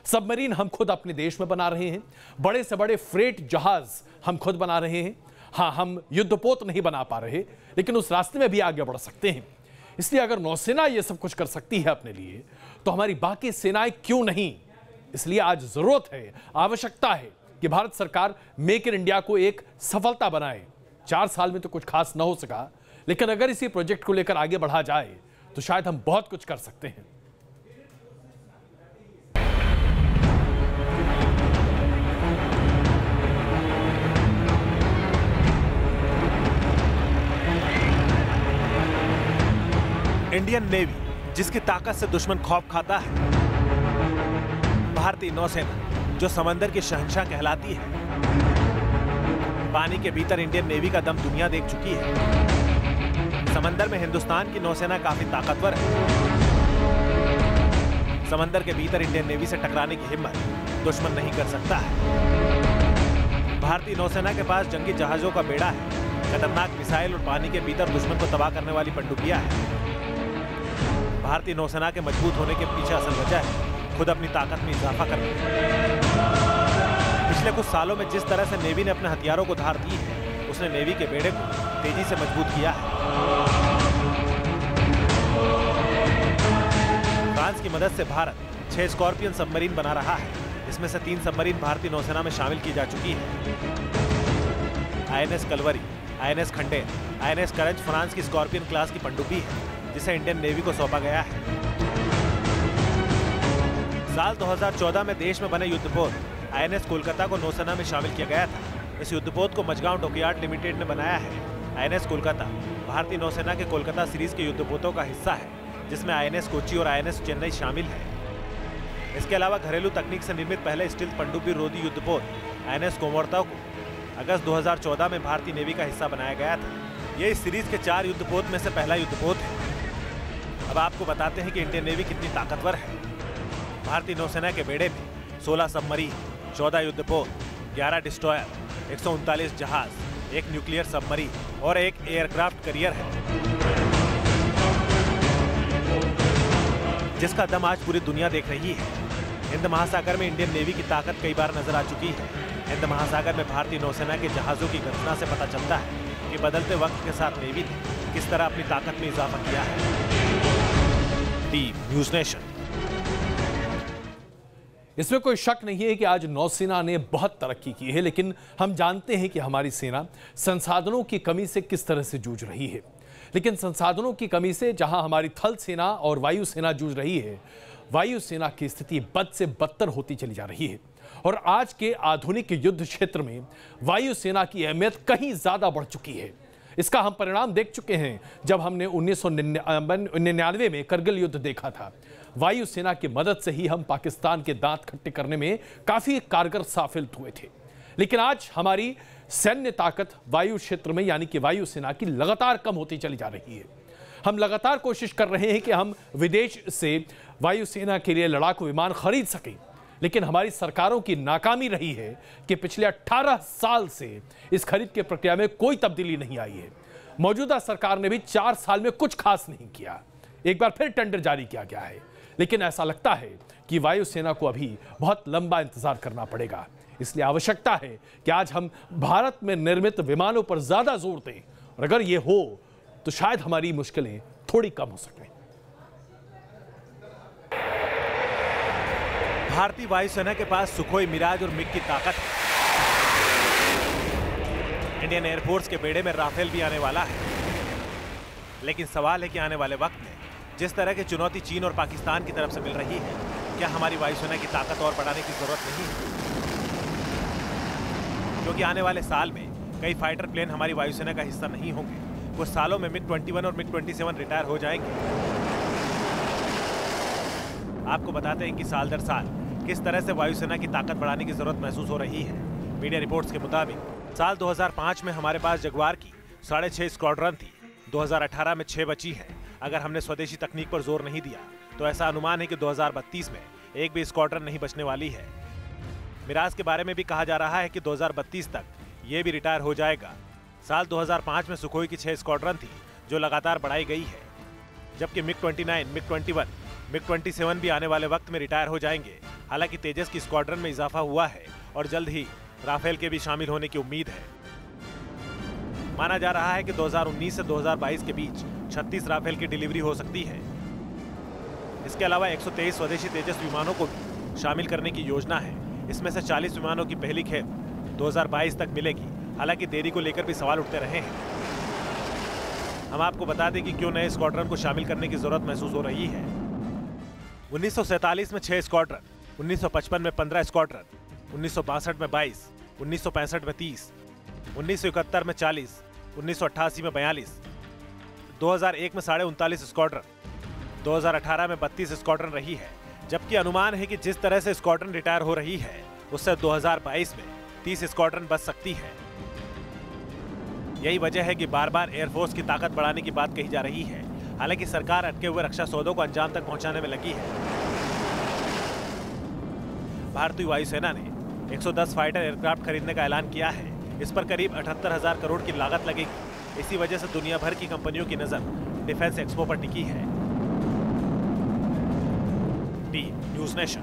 S1: सबमरीन हम खुद अपने देश में बना रहे हैं। बड़े से बड़े फ्रेट जहाज हम खुद बना रहे हैं। हाँ, हम युद्धपोत नहीं बना पा रहे, लेकिन उस रास्ते में भी आगे बढ़ सकते हैं। इसलिए अगर नौसेना ये सब कुछ कर सकती है अपने लिए, तो हमारी बाकी सेनाएं क्यों नहीं? इसलिए आज जरूरत है, आवश्यकता है कि भारत सरकार मेक इन इंडिया को एक सफलता बनाए। 4 साल में तो कुछ खास न हो सका, लेकिन अगर इसी प्रोजेक्ट को लेकर आगे बढ़ा जाए तो शायद हम बहुत कुछ कर सकते हैं।
S12: इंडियन नेवी जिसकी ताकत से दुश्मन खौफ खाता है, भारतीय नौसेना जो समंदर की शहंशाह कहलाती है, पानी के भीतर इंडियन नेवी का दम दुनिया देख चुकी है। समंदर में हिंदुस्तान की नौसेना काफी ताकतवर है। समंदर के भीतर इंडियन नेवी से टकराने की हिम्मत दुश्मन नहीं कर सकता है। भारतीय नौसेना के पास जंगी जहाजों का बेड़ा है, खतरनाक मिसाइल और पानी के भीतर दुश्मन को तबाह करने वाली पनडुब्बियां हैं। भारतीय नौसेना के मजबूत होने के पीछे असल वजह है खुद अपनी ताकत में इजाफा करना। पिछले कुछ सालों में जिस तरह से नेवी ने अपने हथियारों को धार दी है, उसने नेवी के बेड़े को तेजी से मजबूत किया है। फ्रांस की मदद से भारत 6 स्कॉर्पियन सबमरीन बना रहा है। इसमें से 3 सबमरीन भारतीय नौसेना में शामिल की जा चुकी है। INS कलवरी, INS खंडेर, INS करंज फ्रांस की स्कॉर्पियन क्लास की पनडुब्बी है, जिसे इंडियन नेवी को सौंपा गया है। साल 2014 में देश में बने युद्धपोत INS कोलकाता को नौसेना में शामिल किया गया था। इस युद्धपोत को मझगांव डॉकयार्ड लिमिटेड ने बनाया है। INS कोलकाता भारतीय नौसेना के कोलकाता सीरीज के युद्धपोतों का हिस्सा है, जिसमें INS कोच्चि और INS चेन्नई शामिल है। इसके अलावा घरेलू तकनीक से निर्मित पहले स्टील्थ पनडुब्बी रोधी युद्धपोत INS कोमोर्ता को अगस्त 2014 में भारतीय नेवी का हिस्सा बनाया गया था। ये इस सीरीज के 4 युद्धपोत में से पहला युद्धपोत है। अब आपको बताते हैं कि इंडियन नेवी कितनी ताकतवर है। भारतीय नौसेना के बेड़े में 16 सबमरीन, 14 युद्धपोत, 11 डिस्ट्रॉयर, 139 जहाज, 1 न्यूक्लियर सबमरीन और 1 एयरक्राफ्ट कैरियर है, जिसका दम आज पूरी दुनिया देख रही है। हिंद महासागर में इंडियन नेवी की ताकत कई बार नजर आ चुकी है। हिंद महासागर में भारतीय नौसेना के जहाजों की गर्जना से पता चलता है कि बदलते वक्त के साथ नेवी ने किस तरह अपनी ताकत में इजाफा किया है। Team news nation.
S1: इसमें कोई शक नहीं है कि आज नौसेना ने बहुत तरक्की की है, लेकिन हम जानते हैं कि हमारी सेना संसाधनों की कमी से किस तरह से जूझ रही है। लेकिन संसाधनों की कमी से जहां हमारी थल सेना और वायु सेना जूझ रही है, वायु सेना की स्थिति बद से बदतर होती चली जा रही है। और आज के आधुनिक युद्ध क्षेत्र में वायु सेना की अहमियत कहीं ज्यादा बढ़ चुकी है। इसका हम परिणाम देख चुके हैं जब हमने 1999 में करगिल युद्ध देखा था। वायु सेना की मदद से ही हम पाकिस्तान के दांत खट्टे करने में काफी कारगर साबित हुए थे। लेकिन आज हमारी सैन्य ताकत वायु क्षेत्र में यानी कि वायु सेना की लगातार कम होती चली जा रही है। हम लगातार कोशिश कर रहे हैं कि हम विदेश से वायुसेना के लिए लड़ाकू विमान खरीद सकें, लेकिन हमारी सरकारों की नाकामी रही है कि पिछले 18 साल से इस खरीद की प्रक्रिया में कोई तब्दीली नहीं आई है। मौजूदा सरकार ने भी 4 साल में कुछ खास नहीं किया। एक बार फिर टेंडर जारी किया गया है, लेकिन ऐसा लगता है कि वायुसेना को अभी बहुत लंबा इंतजार करना पड़ेगा। इसलिए आवश्यकता है कि आज हम भारत में निर्मित विमानों पर ज्यादा जोर दें, और अगर ये हो तो शायद हमारी मुश्किलें थोड़ी कम हो सकें।
S12: भारतीय वायुसेना के पास सुखोई, मिराज और मिग की ताकत है। इंडियन एयरफोर्स के बेड़े में राफेल भी आने वाला है। लेकिन सवाल है कि आने वाले वक्त में जिस तरह की चुनौती चीन और पाकिस्तान की तरफ से मिल रही है, क्या हमारी वायुसेना की ताकत और बढ़ाने की जरूरत नहीं है? क्योंकि आने वाले साल में कई फाइटर प्लेन हमारी वायुसेना का हिस्सा नहीं होंगे। कुछ सालों में MiG-21 और MiG-27 रिटायर हो जाएंगे। आपको बताते हैं कि साल दर साल किस तरह से वायुसेना की ताकत बढ़ाने की जरूरत महसूस हो रही है। मीडिया रिपोर्ट्स के मुताबिक साल 2005 में हमारे पास जगुआर की 6.5 स्क्वाड्रन थी। 2018 में 6 बची है। अगर हमने स्वदेशी तकनीक पर जोर नहीं दिया तो ऐसा अनुमान है कि 2032 में एक भी स्क्वाड्रन नहीं बचने वाली है। मिराज के बारे में भी कहा जा रहा है कि 2032 तक ये भी रिटायर हो जाएगा। साल 2005 में सुखोई की 6 स्क्वाड्रन थी जो लगातार बढ़ाई गई है, जबकि मिग-29, मिग-21, मिग-27 भी आने वाले वक्त में रिटायर हो जाएंगे। हालांकि तेजस की स्क्वाड्रन में इजाफा हुआ है और जल्द ही राफेल के भी शामिल होने की उम्मीद है। माना जा रहा है कि 2019 से 2022 के बीच 36 राफेल की डिलीवरी हो सकती है। इसके अलावा 123 स्वदेशी तेजस विमानों को भी शामिल करने की योजना है। इसमें से 40 विमानों की पहली खेप 2022 तक मिलेगी। हालांकि देरी को लेकर भी सवाल उठते रहे हैं। हम आपको बता दें कि क्यों नए स्क्वाड्रन को शामिल करने की जरूरत महसूस हो रही है। 1947 में 6 स्क्वाड्रन, 1955 में 15 स्क्वाड्रन, 1962 में 22, 1965 में 30, 1971 में 40, 1988 में 42, 2001 में 39.5 स्क्वाड्रन, 2018 में 32 स्क्वाड्रन रही है। जबकि अनुमान है कि जिस तरह से स्क्वाड्रन रिटायर हो रही है उससे 2022 में 30 स्क्वाड्रन बच सकती है। यही वजह है कि बार बार एयरफोर्स की ताकत बढ़ाने की बात कही जा रही है। हालांकि सरकार अटके हुए रक्षा सौदों को अंजाम तक पहुंचाने में लगी है। भारतीय वायुसेना ने 110 फाइटर एयरक्राफ्ट खरीदने का ऐलान किया है। इस पर करीब 78,000 करोड़ की लागत लगेगी। इसी वजह से दुनिया भर की कंपनियों की नजर डिफेंस एक्सपो पर टिकी है। D news nation.